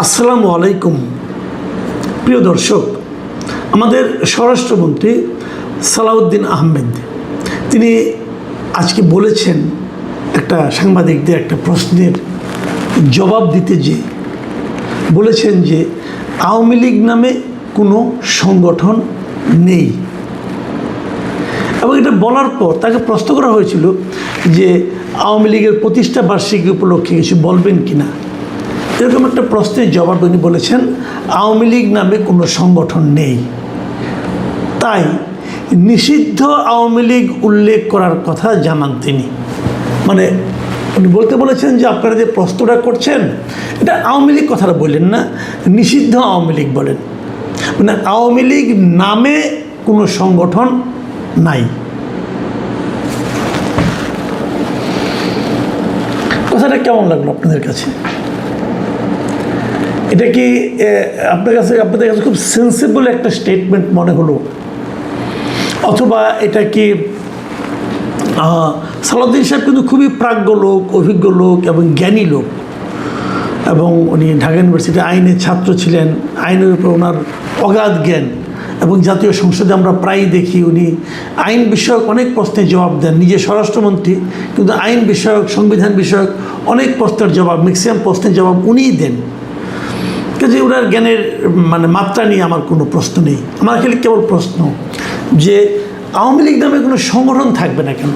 আসসালামু আলাইকুম প্রিয় দর্শক, আমাদের স্বরাষ্ট্রমন্ত্রী সালাউদ্দিন আহমেদ তিনি আজকে বলেছেন একটা সাংবাদিকদের একটা প্রশ্নের জবাব দিতে যে বলেছেন যে আওয়ামী লীগ নামে কোনো সংগঠন নেই। এবং এটা বলার পর তাকে প্রশ্ন করা হয়েছিল যে আওয়ামী লীগের প্রতিষ্ঠা বার্ষিকী উপলক্ষে কিছু বলবেন কিনা। এরকম একটা প্রশ্নের জবাব উনি বলেছেন আওয়ামী লীগ নামে কোনো সংগঠন নেই, তাই নিষিদ্ধ আওয়ামী লীগ উল্লেখ করার কথা জানান তিনি। মানে উনি বলতে বলেছেন যে আপনারা যে প্রশ্নটা করছেন এটা আওয়ামী লীগ কথাটা বললেন না, নিষিদ্ধ আওয়ামী লীগ বলেন। মানে আওয়ামী লীগ নামে কোনো সংগঠন নাই। কথাটা কেমন লাগলো আপনাদের কাছে? এটা কি আপনাদের কাছে খুব সেন্সিবল একটা স্টেটমেন্ট মনে হলো, অথবা এটা কি সালাউদ্দিন সাহেব কিন্তু খুবই প্রাজ্ঞ লোক, অভিজ্ঞ লোক এবং জ্ঞানী লোক, এবং উনি ঢাকা ইউনিভার্সিটি আইনের ছাত্র ছিলেন, আইনের উপর ওনার অগাধ জ্ঞান, এবং জাতীয় সংসদে আমরা প্রায়ই দেখি উনি আইন বিষয়ক অনেক প্রশ্নের জবাব দেন। নিজে স্বরাষ্ট্রমন্ত্রী কিন্তু আইন বিষয়ক, সংবিধান বিষয়ক অনেক প্রশ্নের জবাব, ম্যাক্সিমাম প্রশ্নের জবাব উনিই দেন। কাজে ওনার জ্ঞানের মাত্রা নিয়ে আমার কোনো প্রশ্ন নেই। আমার খালি কেবল প্রশ্ন যে আওয়ামী লীগ নামে কোনো সংগঠন থাকবে না কেন?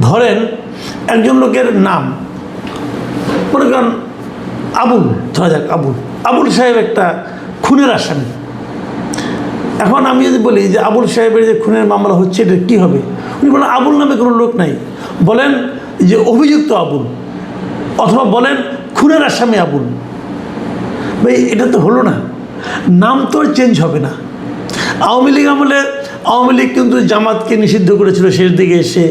ধরেন একজন লোকের নাম, মনে করেন আবুল, ধরা যাক আবুল সাহেব একটা খুনের আসামি। এখন আমি যদি বলি যে আবুল সাহেবের যে খুনের মামলা হচ্ছে এটা কী হবে, উনি বলেন আবুল নামে কোনো লোক নাই, বলেন যে অভিযুক্ত আবুল, অথবা বলেন খুনের আসামি আবুল। ভাই এটা তো হলো না, নাম তো আর চেঞ্জ হবে না। আওয়ামী লীগ আমলে আওয়ামী লীগ কিন্তু জামাতকে নিষিদ্ধ করেছিল শেষ দিকে এসে,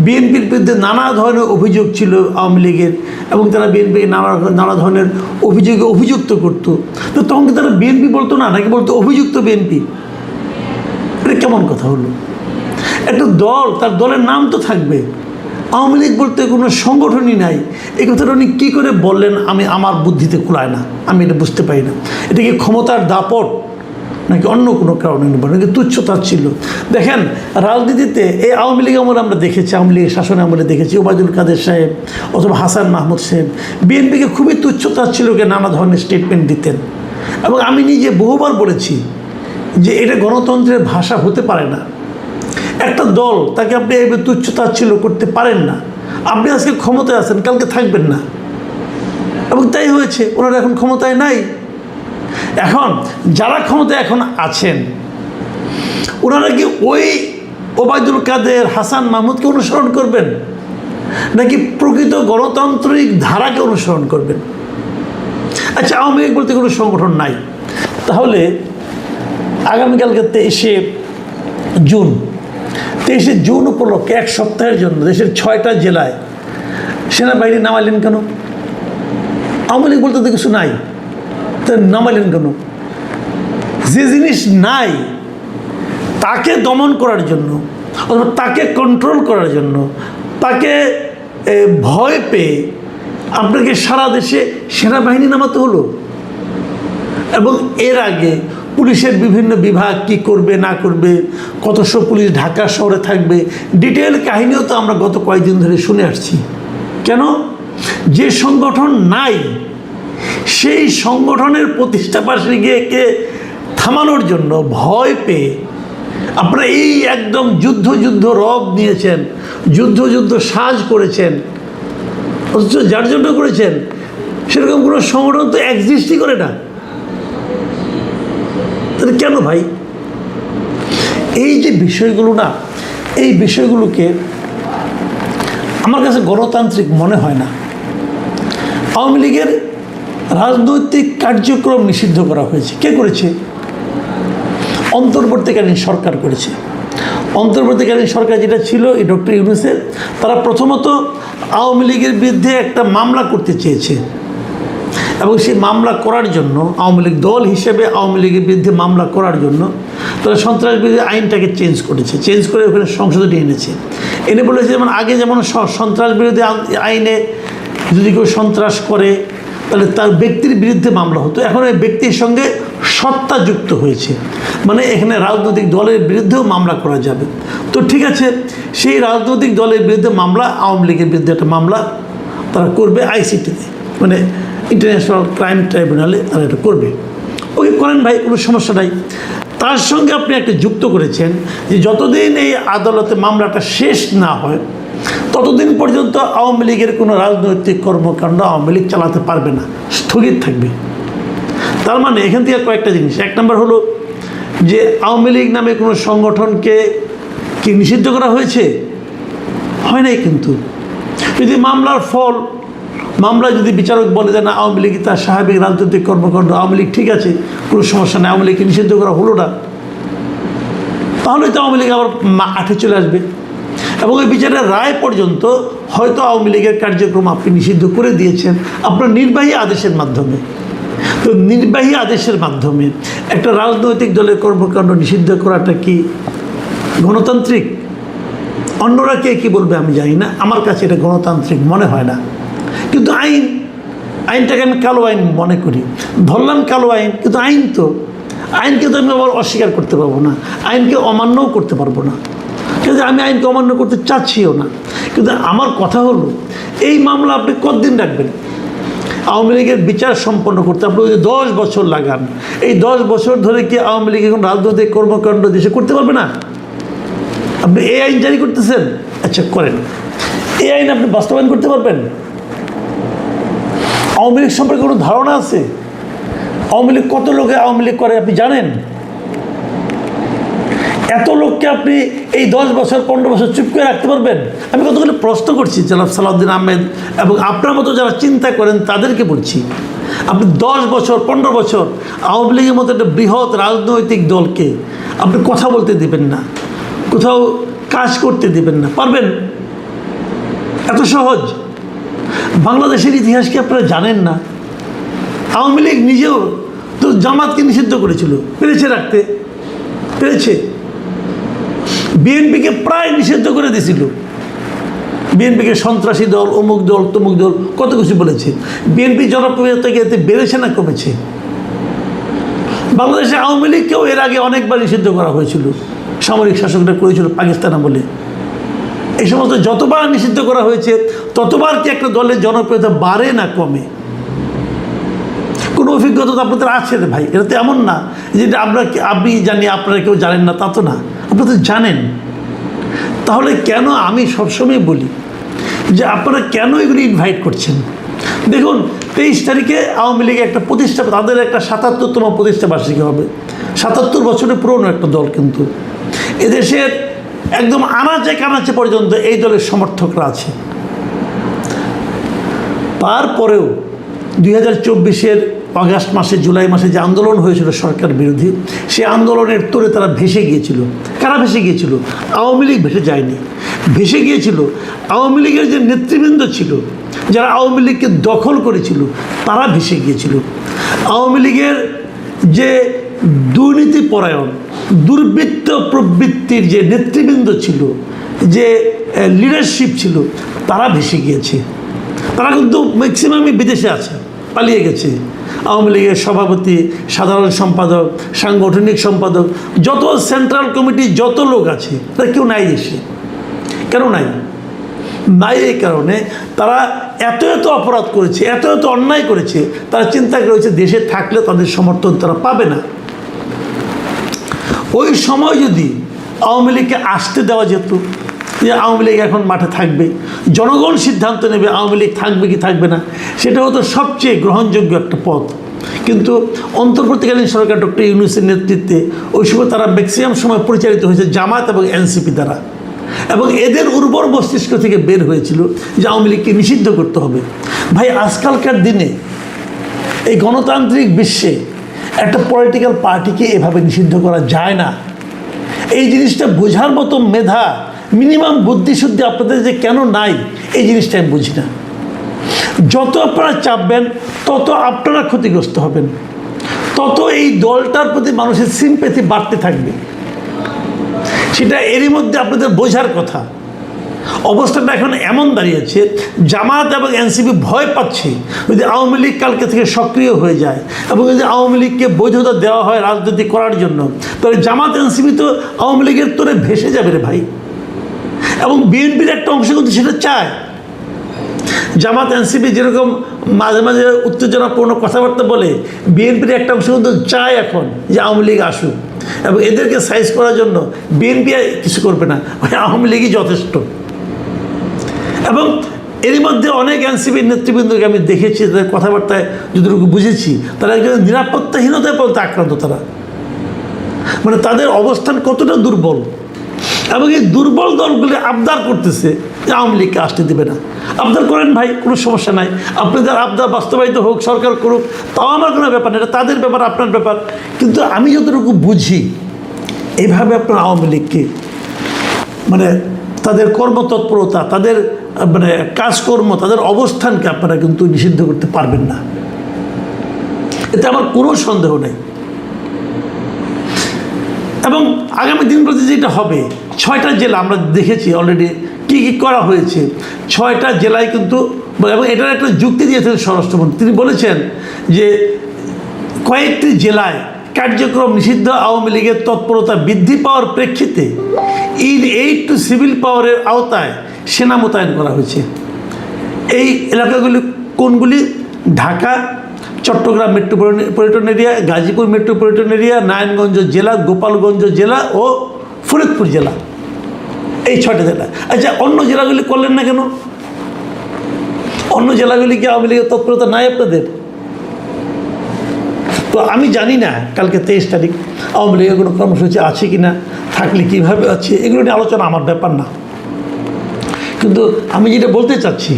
বিএনপির বিরুদ্ধে নানা ধরনের অভিযোগ ছিল আওয়ামী লীগের, এবং তারা বিএনপিকে নানা ধরনের অভিযোগে অভিযুক্ত করতো। তো তখন কি তারা বিএনপি বলতো না, নাকি বলতো অভিযুক্ত বিএনপি? এটা কেমন কথা হলো? একটা দল, তার দলের নাম তো থাকবে। আওয়ামী লীগ বলতে কোনো সংগঠনই নাই, এই কথাটা উনি কী করে বললেন আমার বুদ্ধিতে কুলায় না, আমি এটা বুঝতে পারি না। এটা কি ক্ষমতার দাপট নাকি অন্য কোনো কারণে নাকি তুচ্ছতা ছিল? দেখেন রাজনীতিতে এই আওয়ামী লীগ আমলে আমরা দেখেছি, আওয়ামী লীগের শাসন আমলে দেখেছি ওবায়দুল কাদের সাহেব অথবা হাসান মাহমুদ সাহেব বিএনপিকে খুবই তুচ্ছতা ছিল, নানা ধরনের স্টেটমেন্ট দিতেন। এবং আমি নিজে বহুবার বলেছি যে এটা গণতন্ত্রের ভাষা হতে পারে না। একটা দল তাকে আপনি এই তুচ্ছতাচ্ছিল্য করতে পারেন না। আপনি আজকে ক্ষমতায় আছেন, কালকে থাকবেন না, এবং তাই হয়েছে। ওনারা এখন ক্ষমতায় নাই। এখন যারা ক্ষমতায় এখন আছেন ওনারা কি ওই ওবায়দুল কাদের, হাসান মাহমুদকে অনুসরণ করবেন, নাকি প্রকৃত গণতান্ত্রিক ধারাকে অনুসরণ করবেন? আচ্ছা, আওয়ামী লীগ বলতে কোনো সংগঠন নাই, তাহলে আগামীকালকে 23শে জুন উপলক্ষে এক সপ্তাহের জন্য দেশের 6টা জেলায় সেনাবাহিনী নামাইলেন কেন? আওয়ামী লীগ বলতে তো কিছু নাই, তা নামাইলেন কেন? যে জিনিস নাই তাকে দমন করার জন্য, অথবা তাকে কন্ট্রোল করার জন্য, তাকে ভয় পেয়ে আপনাকে সারা দেশে সেনাবাহিনী নামাতে হলো। এবং এর আগে পুলিশের বিভিন্ন বিভাগ কি করবে না করবে, কতশো পুলিশ ঢাকা শহরে থাকবে, ডিটেল কাহিনীও তো আমরা গত কয়েকদিন ধরে শুনে আসছি। কেন? যে সংগঠন নাই সেই সংগঠনের প্রতিষ্ঠা বার্ষিকীকে থামানোর জন্য ভয় পেয়ে আপনারা এই একদম যুদ্ধ রব নিয়েছেন, যুদ্ধ সাজ করেছেন, অথচ যার জন্য করেছেন সেরকম কোনো সংগঠন তো এক্সিস্টই করে না। কেন ভাই? এই যে বিষয়গুলো না, এই বিষয়গুলোকে আমার কাছে গণতান্ত্রিক মনে হয় না। আওয়ামী লীগের রাজনৈতিক কার্যক্রম নিষিদ্ধ করা হয়েছে। কে করেছে? অন্তর্বর্তীকালীন সরকার করেছে। অন্তর্বর্তীকালীন সরকার যেটা ছিল এই ডক্টর ইউনূসের, তারা প্রথমত আওয়ামী লীগের বিরুদ্ধে একটা মামলা করতে চেয়েছে, এবং সেই মামলা করার জন্য আওয়ামী লীগ দল হিসেবে আওয়ামী লীগের বিরুদ্ধে মামলা করার জন্য তারা সন্ত্রাস বিরোধী আইনটাকে চেঞ্জ করে ওখানে সংশোধনী এনেছে। এনে বলেছে যেমন আগে যেমন সন্ত্রাস বিরোধী আইনে যদি কেউ সন্ত্রাস করে তাহলে তার ব্যক্তির বিরুদ্ধে মামলা হতো। এখন এই ব্যক্তির সঙ্গে সত্তা যুক্ত হয়েছে, মানে এখানে রাজনৈতিক দলের বিরুদ্ধেও মামলা করা যাবে। তো ঠিক আছে, সেই রাজনৈতিক দলের বিরুদ্ধে মামলা, আওয়ামী লীগের বিরুদ্ধে একটা মামলা তারা করবে আইসিটিতে, মানে ইন্টারন্যাশনাল ক্রাইম ট্রাইব্যুনালে তারা এটা করবে। ওকে করেন ভাই, কোনো সমস্যা নাই। তার সঙ্গে আপনি একটা যুক্ত করেছেন যে যতদিন এই আদালতে মামলাটা শেষ না হয় ততদিন পর্যন্ত আওয়ামী লীগের কোনো রাজনৈতিক কর্মকাণ্ড আওয়ামী লীগ চালাতে পারবে না, স্থগিত থাকবে। তার মানে এখান থেকে কয়েকটা জিনিস। এক নম্বর হলো যে আওয়ামী লীগ নামে কোনো সংগঠনকে কি নিষিদ্ধ করা হয়েছে? হয় নাই। কিন্তু যদি মামলার ফল, মামলা যদি বিচারক বলে যে না আওয়ামী লীগ তার স্বাভাবিক রাজনৈতিক কর্মকাণ্ড, আওয়ামী লীগ ঠিক আছে, কোনো সমস্যা নেই, আওয়ামী লীগকে নিষিদ্ধ করা হলো না, তাহলে তো আওয়ামী লীগ আবার আঠে চলে আসবে এবং ওই বিচারের রায় পর্যন্ত হয়তো আওয়ামী লীগের কার্যক্রম আপনি নিষিদ্ধ করে দিয়েছেন আপনার নির্বাহী আদেশের মাধ্যমে। তো নির্বাহী আদেশের মাধ্যমে একটা রাজনৈতিক দলের কর্মকাণ্ড নিষিদ্ধ করাটা কি গণতান্ত্রিক? অন্যরা কে কী বলবে আমি জানি না, আমার কাছে এটা গণতান্ত্রিক মনে হয় না। কিন্তু আইনটাকে আমি কালো আইন মনে করি। ধরলাম কালো আইন, কিন্তু আইন তো, আইনকে তো আমি আবার অস্বীকার করতে পারবো না, আইনকে অমান্যও করতে পারবো না, কিন্তু আমি আইনকে অমান্য করতে চাচ্ছিও না। কিন্তু আমার কথা হলো এই মামলা আপনি কতদিন রাখবেন? আওয়ামী লীগের বিচার সম্পন্ন করতে আপনি যদি 10 বছর লাগান, এই 10 বছর ধরে কি আওয়ামী লীগ এখন রাজনৈতিক কর্মকাণ্ড দেশে করতে পারবে না? আপনি এই আইন জারি করতেছেন, আচ্ছা করেন, এই আইন আপনি বাস্তবায়ন করতে পারবেন? আওয়ামী লীগ সম্পর্কে কোনো ধারণা আছে? আওয়ামী লীগ কত লোকে আওয়ামী লীগ করে আপনি জানেন? এত লোককে আপনি এই 10 বছর 15 বছর চুপ করে রাখতে পারবেন? আমি কতগুলো প্রশ্ন করছি জনাব সালাউদ্দিন আহমেদ এবং আপনার মতো যারা চিন্তা করেন তাদেরকে বলছি, আপনি 10 বছর 15 বছর আওয়ামী লীগের মতো একটা বৃহৎ রাজনৈতিক দলকে আপনি কথা বলতে দেবেন না, কোথাও কাজ করতে দেবেন না, পারবেন? এত সহজ? বাংলাদেশের ইতিহাস কি আপনারা জানেন না? আওয়ামী লীগ নিজেও তো জামাতকে নিষিদ্ধ করেছিল, পেরেছে রাখতে, পেরেছে। বিএনপিকে প্রায় নিষিদ্ধ করে দিয়েছিল, বিএনপিকে সন্ত্রাসী দল, অমুক দল, তমুক দল, কত কিছু বলেছে। বিএনপি জনপ্রিয়তা এতে বেড়েছে না কমেছে? বাংলাদেশে আওয়ামী লীগকেও এর আগে অনেকবার নিষিদ্ধ করা হয়েছিল, সামরিক শাসকরা করেছিল পাকিস্তান বলে। এই সমস্ত যতবার নিষিদ্ধ করা হয়েছে ততবার কি একটা দলের জনপ্রিয়তা বাড়ে না কমে? কোনো অভিজ্ঞতা তো আপনাদের আছে রে ভাই, এটা তো এমন না যে আপনি জানি আপনারা কেউ জানেন না, তা তো না, আপনারা তো জানেন। তাহলে কেন আমি সবসময় বলি যে আপনারা কেন এগুলি ইনভাইট করছেন? দেখুন 23 তারিখে আওয়ামী লীগের একটা প্রতিষ্ঠা, তাদের একটা 77তম প্রতিষ্ঠা বার্ষিকী হবে। 77 বছরের পুরনো একটা দল, কিন্তু এদেশের একদম আনাচে কানাচে পর্যন্ত এই দলের সমর্থকরা আছে। তারপরেও 2024-এর আগস্ট মাসে, জুলাই মাসে যে আন্দোলন হয়েছিল সরকার বিরোধী, সেই আন্দোলনের তোরে তারা ভেসে গিয়েছিল। কারা ভেসে গিয়েছিল? আওয়ামী লীগ ভেসে যায়নি, ভেসে গিয়েছিল আওয়ামী লীগের যে নেতৃবৃন্দ ছিল, যারা আওয়ামী লীগকে দখল করেছিল, তারা ভেসে গিয়েছিল। আওয়ামী লীগের যে দুর্নীতিপরায়ণ, দুর্বৃত্ত প্রবৃত্তির যে নেতৃবৃন্দ ছিল, যে লিডারশিপ ছিল, তারা ভেসে গিয়েছে। তারা কিন্তু ম্যাক্সিমামই বিদেশে আছে, পালিয়ে গেছে। আওয়ামী লীগের সভাপতি, সাধারণ সম্পাদক, সাংগঠনিক সম্পাদক, যত সেন্ট্রাল কমিটি যত লোক আছে, তারা কেউ নাই দেশে। কেন নাই? নাই এই কারণে তারা এত এত অপরাধ করেছে, এত এত অন্যায় করেছে, তারা চিন্তা করেছে দেশে থাকলে তাদের সমর্থন তারা পাবে না। ওই সময় যদি আওয়ামী লীগকে আসতে দেওয়া যেত যে আওয়ামী লীগ এখন মাঠে থাকবে, জনগণ সিদ্ধান্ত নেবে আওয়ামী লীগ থাকবে কি থাকবে না, সেটা হতো সবচেয়ে গ্রহণযোগ্য একটা পথ। কিন্তু অন্তর্বর্তীকালীন সরকার ডক্টর ইউনূসের নেতৃত্বে ওই সময় তারা ম্যাক্সিমাম সময় পরিচালিত হয়েছে জামাত এবং এনসিপি দ্বারা, এবং এদের উর্বর মস্তিষ্ক থেকে বের হয়েছিল যে আওয়ামী লীগকে নিষিদ্ধ করতে হবে। ভাই, আজকালকার দিনে এই গণতান্ত্রিক বিশ্বে একটা পলিটিক্যাল পার্টিকে এভাবে নিষিদ্ধ করা যায় না। এই জিনিসটা বোঝার মতো মেধা, মিনিমাম বুদ্ধিশুদ্ধি আপনাদের যে কেন নাই, এই জিনিসটা আমি বুঝি না। যত আপনারা চাপবেন তত আপনারা ক্ষতিগ্রস্ত হবেন, তত এই দলটার প্রতি মানুষের সিম্প্যাথি বাড়তে থাকবে। সেটা এরই মধ্যে আপনাদের বোঝার কথা। অবস্থাটা এখন এমন দাঁড়িয়েছে, জামাত এবং এনসিপি ভয় পাচ্ছে যদি আওয়ামী লীগ কালকে থেকে সক্রিয় হয়ে যায় এবং যদি আওয়ামী লীগকে বৈধতা দেওয়া হয় রাজনীতি করার জন্য, তাহলে জামাত এনসিপি তো আওয়ামী লীগের তোরে ভেসে যাবে রে ভাই। এবং বিএনপির একটা অংশ কিন্তু সেটা চায়। জামাত এনসিপি যেরকম মাঝে মাঝে উত্তেজনাপূর্ণ কথাবার্তা বলে, বিএনপির একটা অংশ কিন্তু চায় এখন যে আওয়ামী লীগ আসুক, এবং এদেরকে সাইজ করার জন্য বিএনপি কিছু করবে না, ওই আওয়ামী লীগই যথেষ্ট। এবং এরই মধ্যে অনেক এনসিপির নেতৃবৃন্দকে আমি দেখেছি, তাদের কথাবার্তায় যতটুকু বুঝেছি, তারা একজন নিরাপত্তাহীনতায় পর্যন্ত আক্রান্ত। তারা মানে তাদের অবস্থান কতটা দুর্বল, এবং এই দুর্বল দলগুলি আবদার করতেছে যে আওয়ামী লীগকে আসতে দেবে না। আবদার করেন ভাই, কোনো সমস্যা নাই, আপনাদের আবদার বাস্তবায়িত হোক, সরকার করুক, তাও আমার কোনো ব্যাপার না, এটা তাদের ব্যাপার, আপনার ব্যাপার। কিন্তু আমি যতটুকু বুঝি, এইভাবে আপনার আওয়ামী লীগকে মানে তাদের কর্মতৎপরতা, তাদের মানে কাজকর্ম, তাদের অবস্থানকে আপনারা কিন্তু নিষিদ্ধ করতে পারবেন না, এতে আমার কোনো সন্দেহ নেই। এবং আগামী দিনগুলোতে যেটা হবে, 6টা জেলা আমরা দেখেছি অলরেডি কী কী করা হয়েছে। 6টা জেলায় কিন্তু, এবং এটার একটা যুক্তি দিয়েছেন স্বরাষ্ট্রমন্ত্রী, তিনি বলেছেন যে কয়েকটি জেলায় কার্যক্রম নিষিদ্ধ আওয়ামী লীগের তৎপরতা বৃদ্ধি পাওয়ার প্রেক্ষিতে এইড টু সিভিল পাওয়ারের আওতায় সেনা মোতায়েন করা হয়েছে। এই এলাকাগুলি কোনগুলি? Dhaka, Chattogram metropolitan area, Gazipur metropolitan area, Narayanganj জেলা, গোপালগঞ্জ জেলা ও ফরিদপুর জেলা, এই 6টা জেলা। আচ্ছা, অন্য জেলাগুলি করলেন না কেন? অন্য জেলাগুলি কি আওয়ামী লীগের তৎপরতা নাই আপনাদের? তো আমি জানি না কালকে 23 তারিখ আওয়ামী লীগের কোনো কর্মসূচি আছে কি না, থাকলে কীভাবে আছে, এগুলো নিয়ে আলোচনা আমার ব্যাপার না। কিন্তু আমি যেটা বলতে চাচ্ছি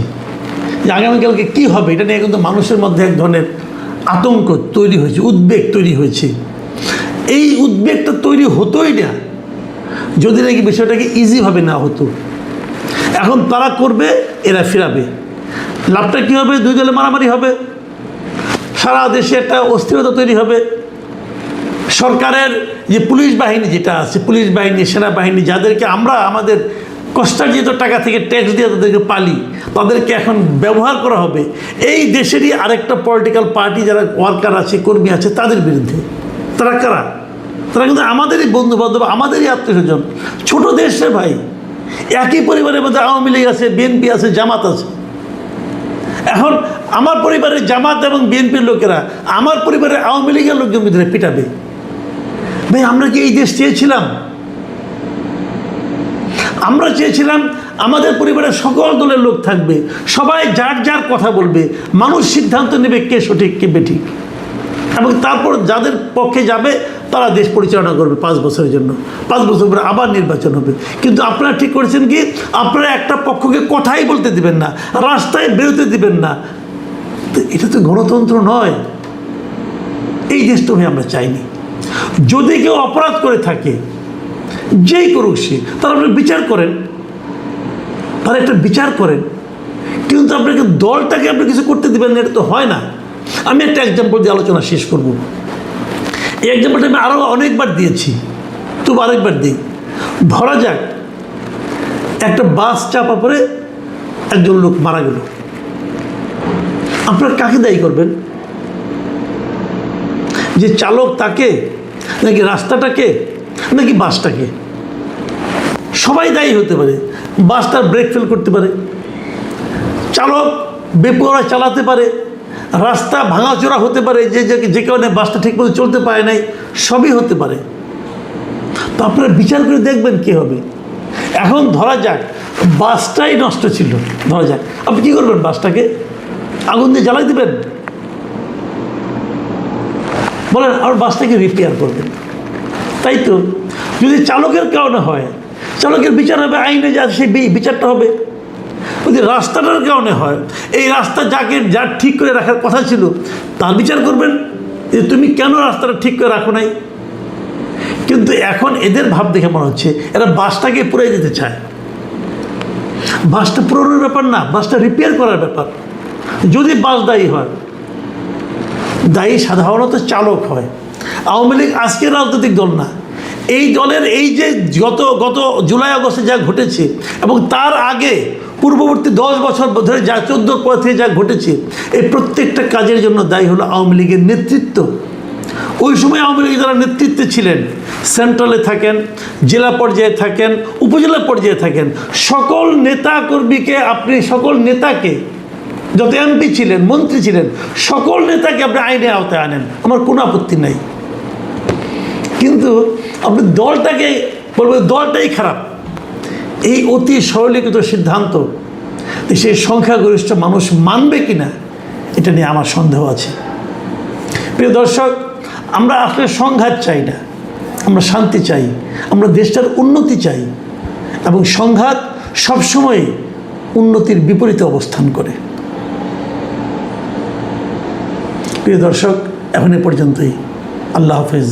যে আগামীকালকে কী হবে, এটা নিয়ে কিন্তু মানুষের মধ্যে এক ধরনের আতঙ্ক তৈরি হয়েছে, উদ্বেগ তৈরি হয়েছে। এই উদ্বেগটা তৈরি হতোই না যদি নাকি বিষয়টাকে ইজিভাবে না হতো। এখন তারা করবে, এরা ফিরাবে, লাভটা কী হবে? 2 দলে মারামারি হবে, সারা দেশে একটা অস্থিরতা তৈরি হবে। সরকারের যে পুলিশ বাহিনী যেটা আছে, পুলিশ বাহিনী, সেনাবাহিনী, যাদেরকে আমরা আমাদের কষ্টার্জিত টাকা থেকে ট্যাক্স দিয়ে তাদেরকে পালি, তাদেরকে এখন ব্যবহার করা হবে এই দেশেরই আরেকটা পলিটিক্যাল পার্টি যারা ওয়ার্কার আছে, কর্মী আছে, তাদের বিরুদ্ধে। তারা কারা? তারা কিন্তু আমাদেরই বন্ধুবান্ধব, আমাদেরই আত্মীয়স্বজন, ছোটো দেশে ভাই। একই পরিবারের মধ্যে আওয়ামী লীগ আছে, বিএনপি আছে, জামাত আছে। এখন আমার পরিবারের জামাত এবং বিএনপির লোকেরা আমার পরিবারের আওয়ামী লীগের লোকজন ভিতরে পিটাবে। ভাই, আমরা কি এই দেশ চেয়েছিলাম? আমরা চেয়েছিলাম আমাদের পরিবারের সকল দলের লোক থাকবে, সবাই যার যার কথা বলবে, মানুষ সিদ্ধান্ত নেবে কে সঠিক কে বেঠিক, এবং তারপর যাদের পক্ষে যাবে তারা দেশ পরিচালনা করবে 5 বছরের জন্য। 5 বছর পরে আবার নির্বাচন হবে। কিন্তু আপনারা ঠিক করেছেন কি, আপনারা একটা পক্ষকে কথাই বলতে দিবেন না, রাস্তায় বেরোতে দিবেন না। এটা তো গণতন্ত্র নয়, এই দেশটা আমরা চাইনি। যদি কেউ অপরাধ করে থাকে, যেই করুক সে, তার আপনি বিচার করেন, তার একটা বিচার করেন, কিন্তু আপনাকে দলটাকে আপনি কিছু করতে দেবেন না, এটা তো হয় না। আমি একটা এক্সাম্পল দিয়ে আলোচনা শেষ করব। এই এক্সাম্পলটা আমি আরও অনেকবার দিয়েছি, তবু আরেকবার দিই। ধরা যাক একটা বাস চাপা পড়ে একজন লোক মারা গেল, আপনারা কাকে দায়ী করবেন? যে চালক তাকে, নাকি রাস্তাটাকে, নাকি বাসটাকে? সবাই দায়ী হতে পারে। বাসটার ব্রেক ফেল করতে পারে, চালক বেপরোয়া চালাতে পারে, রাস্তা ভাঙাচোরা হতে পারে, যে কারণে বাসটা ঠিকমতো চলতে পারে নাই, সবই হতে পারে। তো আপনারা বিচার করে দেখবেন কী হবে। এখন ধরা যাক বাসটাই নষ্ট ছিল, ধরা যাক, আপনি কী করবেন? বাসটাকে আগুন দিয়ে জ্বালাই দেবেন? বলেন, আর বাসটাকে রিপেয়ার করবেন, তাই তো? যদি চালকের কারণে হয়, চালকের বিচার হবে, আইনে যা সেই বিচারটা হবে। যদি রাস্তাটার কারণে হয়, এই রাস্তা যার ঠিক করে রাখার কথা ছিল তার বিচার করবেন যে তুমি কেন রাস্তাটা ঠিক করে রাখো নাই। কিন্তু এখন এদের ভাব দেখে মনে হচ্ছে এরা বাসটাকে পুড়িয়ে দিতে চায়। বাসটা পুরোনোর ব্যাপার না, বাসটা রিপেয়ার করার ব্যাপার। যদি বাস দায়ী হয়, দায়ী সাধারণত চালক হয়। আওয়ামী লীগ আজকের রাজনৈতিক দল না, এই দলের এই যে গত জুলাই আগস্টে যা ঘটেছে এবং তার আগে পূর্ববর্তী 10 বছর ধরে যা 14 পর থেকে যা ঘটেছে, এই প্রত্যেকটা কাজের জন্য দায়ী হলো আওয়ামী লীগের নেতৃত্ব। ওই সময় আওয়ামী লীগের যারা নেতৃত্বে ছিলেন, সেন্ট্রালে থাকেন, জেলা পর্যায়ে থাকেন, উপজেলা পর্যায়ে থাকেন, সকল নেতাকর্মীকে আপনি সকল নেতাকে, যত এমপি ছিলেন, মন্ত্রী ছিলেন, সকল নেতাকে আপনি আইনের আওতায় আনেন, আমার কোনো আপত্তি নাই। কিন্তু আপনি দলটাকে বলবেন দলটাই খারাপ, এই অতি সরলীকৃত সিদ্ধান্ত সেই সংখ্যাগরিষ্ঠ মানুষ মানবে কিনা এটা নিয়ে আমার সন্দেহ আছে। প্রিয় দর্শক, আমরা আসলে সংঘাত চাই না, আমরা শান্তি চাই, আমরা দেশটার উন্নতি চাই, এবং সংঘাত সবসময় উন্নতির বিপরীতে অবস্থান করে। প্রিয় দর্শক, এখন এ পর্যন্তই। আল্লাহ হাফেজ।